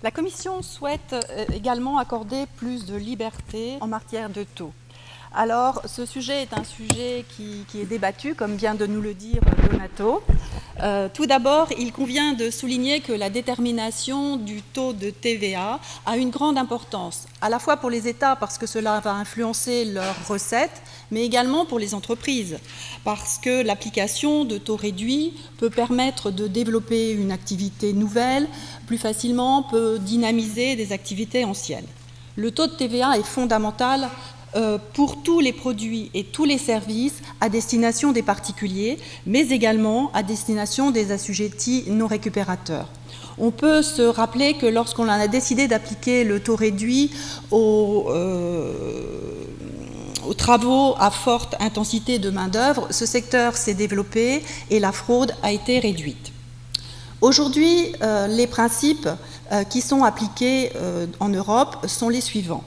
La Commission souhaite également accorder plus de liberté en matière de taux. Alors, ce sujet est un sujet qui est débattu, comme vient de nous le dire Donato. Tout d'abord, il convient de souligner que la détermination du taux de TVA a une grande importance, à la fois pour les États, parce que cela va influencer leurs recettes, mais également pour les entreprises, parce que l'application de taux réduits peut permettre de développer une activité nouvelle plus facilement, peut dynamiser des activités anciennes. Le taux de TVA est fondamental pour tous les produits et tous les services à destination des particuliers, mais également à destination des assujettis non récupérateurs. On peut se rappeler que lorsqu'on a décidé d'appliquer le taux réduit aux travaux à forte intensité de main-d'œuvre, ce secteur s'est développé et la fraude a été réduite. Aujourd'hui, les principes qui sont appliqués en Europe sont les suivants.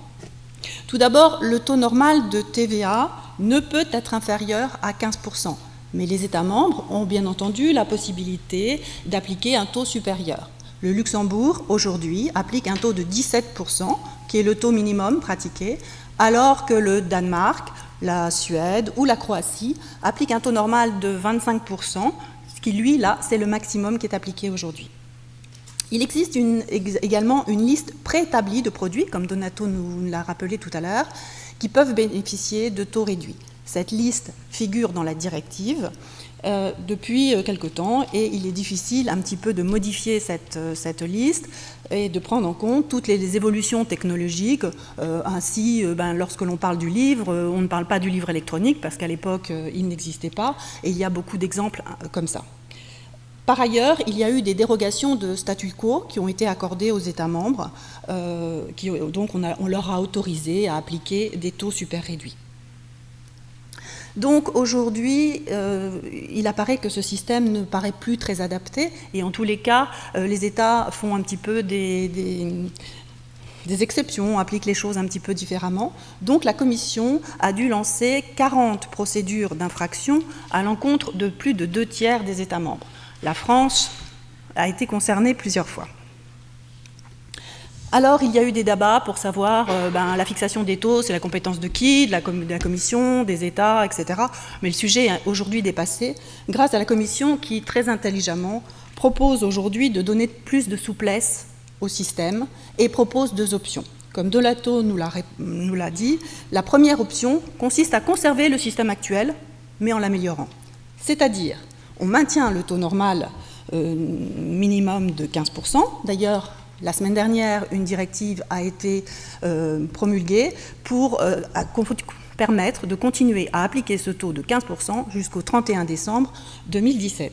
Tout d'abord, le taux normal de TVA ne peut être inférieur à 15%, mais les États membres ont bien entendu la possibilité d'appliquer un taux supérieur. Le Luxembourg, aujourd'hui, applique un taux de 17%, qui est le taux minimum pratiqué, alors que le Danemark, la Suède ou la Croatie appliquent un taux normal de 25%, ce qui, lui, là, c'est le maximum qui est appliqué aujourd'hui. Il existe également une liste préétablie de produits, comme Donato nous l'a rappelé tout à l'heure, qui peuvent bénéficier de taux réduits. Cette liste figure dans la directive depuis quelque temps et il est difficile un petit peu de modifier cette liste et de prendre en compte toutes les évolutions technologiques. Ainsi, lorsque l'on parle du livre, on ne parle pas du livre électronique parce qu'à l'époque, il n'existait pas et il y a beaucoup d'exemples comme ça. Par ailleurs, il y a eu des dérogations de statu quo qui ont été accordées aux États membres, donc on leur a autorisé à appliquer des taux super réduits. Donc aujourd'hui, il apparaît que ce système ne paraît plus très adapté et en tous les cas, les États font un petit peu des exceptions, appliquent les choses un petit peu différemment. Donc la Commission a dû lancer 40 procédures d'infraction à l'encontre de plus de 2/3 des États membres. La France a été concernée plusieurs fois. Alors, il y a eu des débats pour savoir la fixation des taux, c'est la compétence de qui, de la Commission, des États, etc. Mais le sujet est aujourd'hui dépassé grâce à la Commission qui, très intelligemment, propose aujourd'hui de donner plus de souplesse au système et propose 2 options. Comme Donato nous l'a dit, la première option consiste à conserver le système actuel, mais en l'améliorant. C'est-à-dire, on maintient le taux normal minimum de 15%. D'ailleurs, la semaine dernière, une directive a été promulguée pour permettre de continuer à appliquer ce taux de 15% jusqu'au 31 décembre 2017.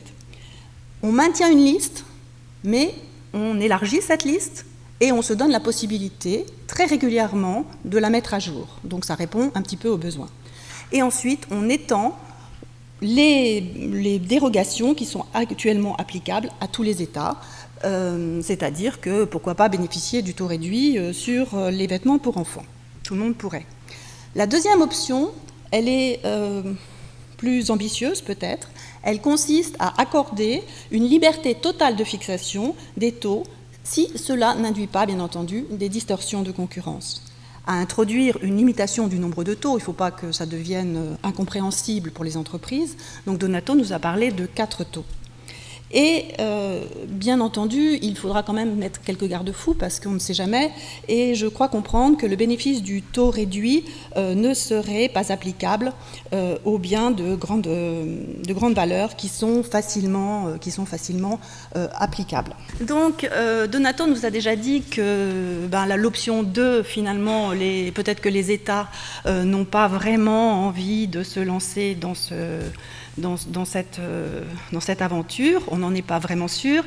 On maintient une liste, mais on élargit cette liste et on se donne la possibilité, très régulièrement, de la mettre à jour. Donc ça répond un petit peu aux besoins. Et ensuite, on étend les dérogations qui sont actuellement applicables à tous les États, c'est-à-dire que pourquoi pas bénéficier du taux réduit sur les vêtements pour enfants. Tout le monde pourrait. La deuxième option, elle est plus ambitieuse peut-être. Elle consiste à accorder une liberté totale de fixation des taux si cela n'induit pas, bien entendu, des distorsions de concurrence. À introduire une limitation du nombre de taux. Il ne faut pas que ça devienne incompréhensible pour les entreprises. Donc Donato nous a parlé de 4 taux. Et bien entendu, il faudra quand même mettre quelques garde-fous parce qu'on ne sait jamais. Et je crois comprendre que le bénéfice du taux réduit ne serait pas applicable aux biens de grande valeur qui sont facilement applicables. Donc Donato nous a déjà dit que l'option 2, finalement, peut-être que les États n'ont pas vraiment envie de se lancer dans cette aventure, on n'en est pas vraiment sûr.